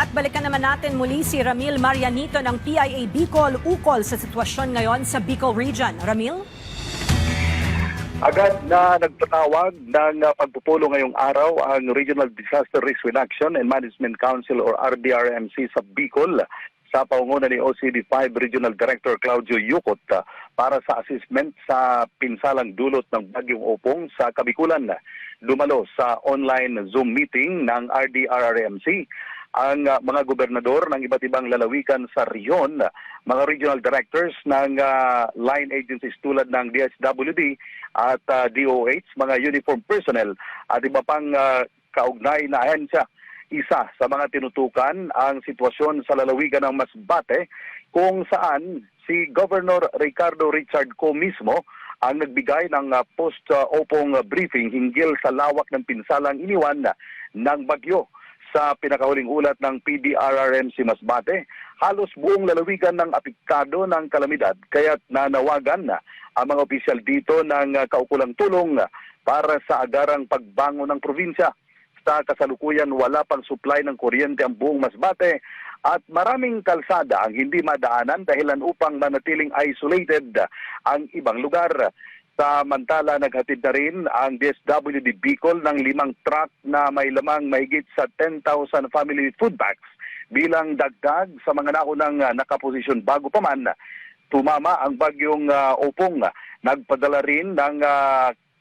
At balikan naman natin muli si Ramil Marianito ng PIA Bicol ukol sa sitwasyon ngayon sa Bicol Region. Ramil? Agad na nagpatawag ng pagpupulong ngayong araw ang Regional Disaster Risk Reduction and Management Council or RDRMC sa Bicol sa pangunguna ni OCD5 Regional Director Claudio Yucot para sa assessment sa pinsalang dulot ng Bagyong Opong sa Kabikulan. Dumalo sa online Zoom meeting ng RDRRMC ang mga gobernador ng iba't ibang lalawigan sa rehiyon, mga regional directors ng line agencies tulad ng DSWD at DOH, mga uniform personnel at iba pang kaugnay na ahensya. Isa sa mga tinutukan ang sitwasyon sa lalawigan ng Masbate kung saan si Governor Ricardo Richard Co mismo ang nagbigay ng post-opong briefing hinggil sa lawak ng pinsalang iniwan ng bagyo. Sa pinakahuling ulat ng PDRRMC Masbate, halos buong lalawigan ng apektado ng kalamidad kaya't nanawagan ang mga opisyal dito ng kaukulang tulong para sa agarang pagbangon ng probinsya. Sa kasalukuyan wala pang supply ng kuryente ang buong Masbate at maraming kalsada ang hindi madaanan dahilan upang manatiling isolated ang ibang lugar. Samantala, naghatid na rin ang DSWD Bicol ng 5 truck na may lamang mahigit sa 10,000 family food bags bilang dagdag sa mga naunang nakaposisyon bago pa man tumama ang bagyong Opong. Nagpadala rin ng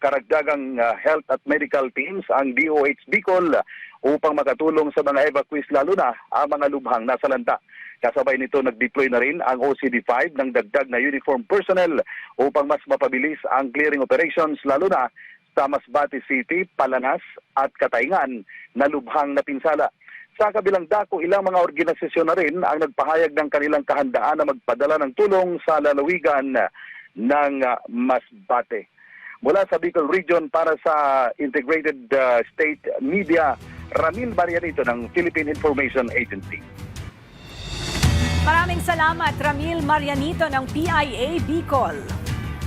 karagdagang health at medical teams ang DOH Bicol upang makatulong sa mga evacuees lalo na ang mga lubhang nasalanta. Kasabay nito nag-deploy na rin ang OCD5 ng dagdag na uniform personnel upang mas mapabilis ang clearing operations lalo na sa Masbate City, Palanas at Katayngan na lubhang napinsala. Sa kabilang dako, ilang mga organisasyon na rin ang nagpahayag ng kanilang kahandaan na magpadala ng tulong sa lalawigan ng Masbate. Mula sa Bicol Region para sa Integrated State Media, Ramil Marianito ng Philippine Information Agency. Maraming salamat, Ramil Marianito ng PIA Bicol.